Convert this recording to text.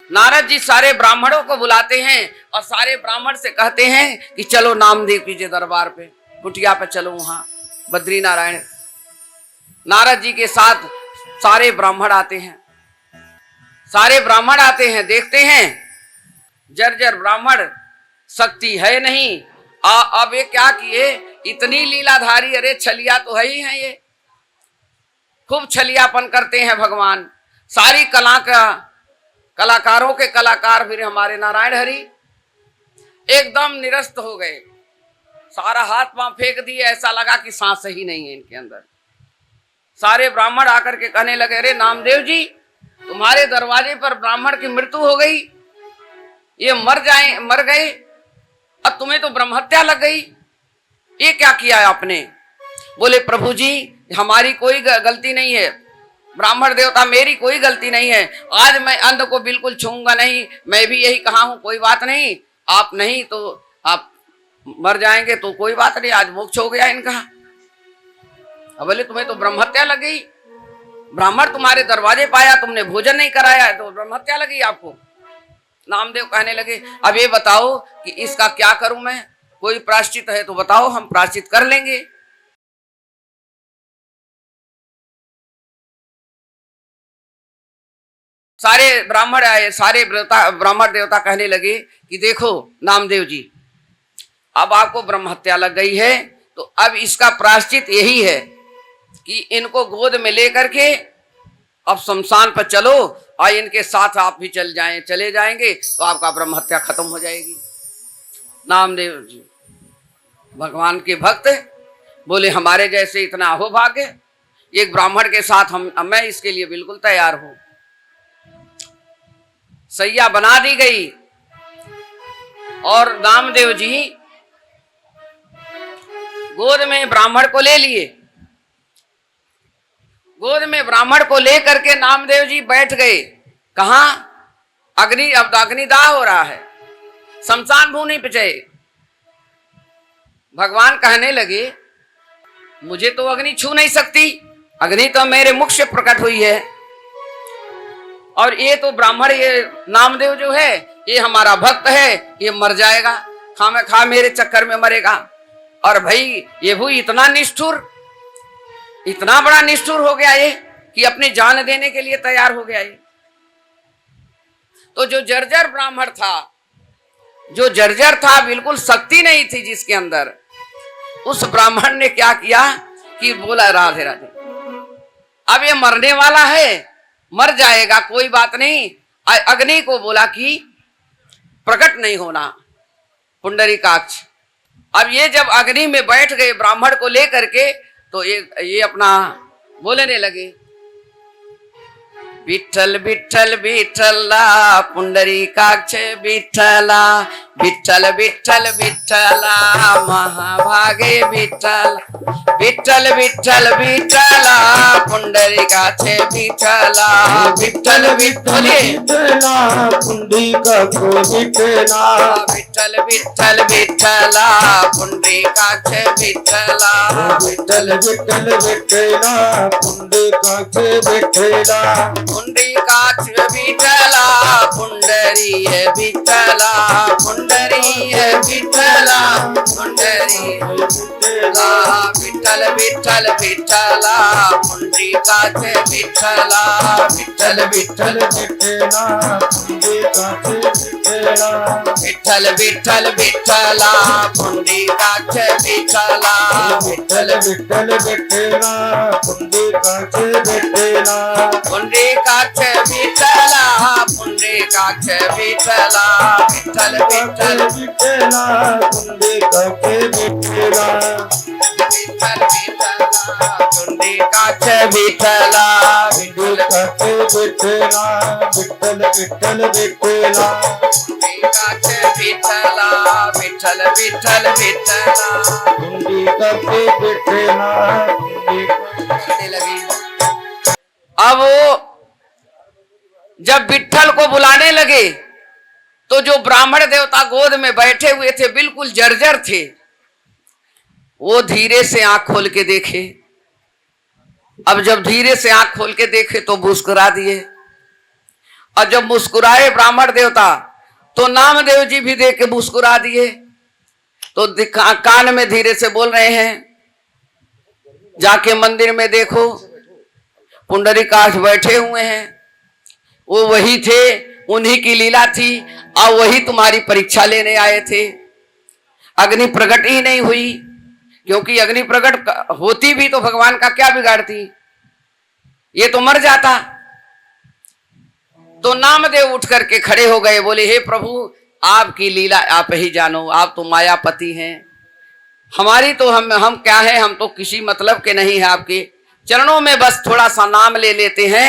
नारद जी सारे ब्राह्मणों को बुलाते हैं और सारे ब्राह्मण से कहते हैं कि चलो नामदेव जी के दरबार पे, कुटिया पे चलो, वहां बद्री नारायण। नारद जी के साथ सारे ब्राह्मण आते हैं, सारे ब्राह्मण आते हैं, देखते हैं जर्जर ब्राह्मण, शक्ति है नहीं। अब ये क्या किए, इतनी लीलाधारी, अरे छलिया तो है ही है, ये खूब छलियापन करते हैं भगवान। सारी कला का कलाकारों के कलाकार फिर हमारे नारायण हरि एकदम निरस्त हो गए, सारा हाथ पांव फेंक दिए, ऐसा लगा कि सांस ही नहीं है इनके अंदर। सारे ब्राह्मण आकर के कहने लगे, अरे नामदेव जी, तुम्हारे दरवाजे पर ब्राह्मण की मृत्यु हो गई, ये मर गए, अब तुम्हें तो ब्रह्महत्या लग गई, ये क्या किया आपने? बोले प्रभु जी, हमारी कोई गलती नहीं है, ब्राह्मण देवता मेरी कोई गलती नहीं है, आज मैं अन्न को बिल्कुल छूंगा नहीं, मैं भी यही कहा हूं, कोई बात नहीं, आप नहीं तो आप मर जाएंगे तो कोई बात नहीं, आज मोक्ष हो गया इनका। अब बोले तुम्हें तो ब्रह्महत्या लग गई, ब्राह्मण तुम्हारे दरवाजे पाया, तुमने भोजन नहीं कराया तो ब्रह्महत्या लगी आपको। नामदेव कहने लगे, अब ये बताओ कि इसका क्या करूं मैं, कोई प्रायश्चित है तो बताओ, हम प्रायश्चित कर लेंगे। सारे ब्राह्मण आए, सारे ब्राह्मण देवता कहने लगे कि देखो नामदेव जी, अब आपको ब्रह्महत्या लग गई है, तो अब इसका प्रायश्चित यही है कि इनको गोद में लेकर के अब शमशान पर चलो और इनके साथ आप भी चले जाएंगे तो आपका ब्रह्महत्या खत्म हो जाएगी। नामदेव जी भगवान के भक्त बोले, हमारे जैसे इतना अहोभाग्य, एक ब्राह्मण के साथ मैं इसके लिए बिल्कुल तैयार हूं। सैया बना दी गई और नामदेव जी गोद में ब्राह्मण को ले लिए, गोद में ब्राह्मण को लेकर के नामदेव जी बैठ गए। कहां? अब अग्निदाह हो रहा है, शमशान भूमि पे चले। भगवान कहने लगे, मुझे तो अग्नि छू नहीं सकती, अग्नि तो मेरे मुख से प्रकट हुई है, और ये तो ब्राह्मण, ये नामदेव जो है ये हमारा भक्त है, ये मर जाएगा, खामखा मेरे चक्कर में मरेगा। और भाई ये भी इतना निष्ठुर, इतना बड़ा निष्ठुर हो गया ये कि अपनी जान देने के लिए तैयार हो गया ये। तो जो जर्जर ब्राह्मण था, जो जर्जर था, बिल्कुल शक्ति नहीं थी जिसके अंदर, उस ब्राह्मण ने क्या किया कि बोला, राधे राधे, अब ये मरने वाला है, मर जाएगा, कोई बात नहीं। अग्नि को बोला कि प्रकट नहीं होना, पुंडरीकाक्ष। अब ये जब अग्नि में बैठ गए ब्राह्मण को लेकर के, तो ये अपना बोलने लगे, विठ्ठल विठ्ठल विठ्ठला पुंडरीकाक्ष विठ्ठला, विठ्ठल विठ्ठल विठ्ठला महाभागे विठ्ठल, विठ्ठल विठ्ठल विठ्ठला पुंडरीकाक्ष विठ्ठला, विठ्ठल विठ्ठल विठ्ठला पुंडरीकाक्ष विठ्ठला, विठ्ठल विठ्ठल विठ्ठला पुंडरीकाक्ष विठ्ठला, विठ्ठल विठ्ठल विठ्ठला पुंडरीकाक्ष विठ्ठला, पुंडरीकाक्ष विठ्ठला पुंडरीय विठ्ठला, पुंडरीय विठ्ठला, पुंडरीय विठ्ठला, विठ्ठल विठ्ठल विठ्ठला पुंडरीकाक्ष विठ्ठला, विठ्ठल विठ्ठल विठ्ठला पुंडरीकाक्ष विठ्ठला, विठ्ठल विठ्ठल विठ्ठला पुंडरीकाक्ष विठ्ठला, विठ्ठल विठ्ठल विठ्ठला पुंडरीकाक्ष विठ्ठला, पुंडरीकाक्ष विठ्ठला, पुंडरीकाक्ष विठ्ठला, विठ्ठल विठ्ठल विठ्ठला पुंडरीकाक्ष विठ्ठला, विठ्ठल विठ्ठला पुंडरीकाक्ष विठ्ठला, पुंडरीकाक्ष विठ्ठला, विठ्ठल विठ्ठल विठ्ठला पुंडरीकाक्ष विठ्ठला, विठ्ठल विठ्ठल विठ्ठला पुंडरीकाक्ष विठ्ठला, लगी। अब जब विठ्ठल को बुलाने लगे तो जो ब्राह्मण देवता गोद में बैठे हुए थे, बिल्कुल जर्जर थे, वो धीरे से आंख खोल के देखे। अब जब धीरे से आंख खोल के देखे तो मुस्कुरा दिए और जब मुस्कुराए ब्राह्मण देवता तो नामदेव जी भी देख के मुस्कुरा दिए। तो कान में धीरे से बोल रहे हैं, जाके मंदिर में देखो पुंडरीकाक्ष बैठे हुए हैं, वो वही थे, उन्हीं की लीला थी और वही तुम्हारी परीक्षा लेने आए थे। अग्नि प्रकट ही नहीं हुई, क्योंकि अग्नि प्रकट होती भी तो भगवान का क्या बिगाड़ती, ये तो मर जाता। तो नामदेव उठ करके खड़े हो गए, बोले हे प्रभु आपकी लीला आप ही जानो, आप तो मायापति हैं, हमारी तो हम क्या है, हम तो किसी मतलब के नहीं है, आपके चरणों में बस थोड़ा सा नाम ले लेते हैं।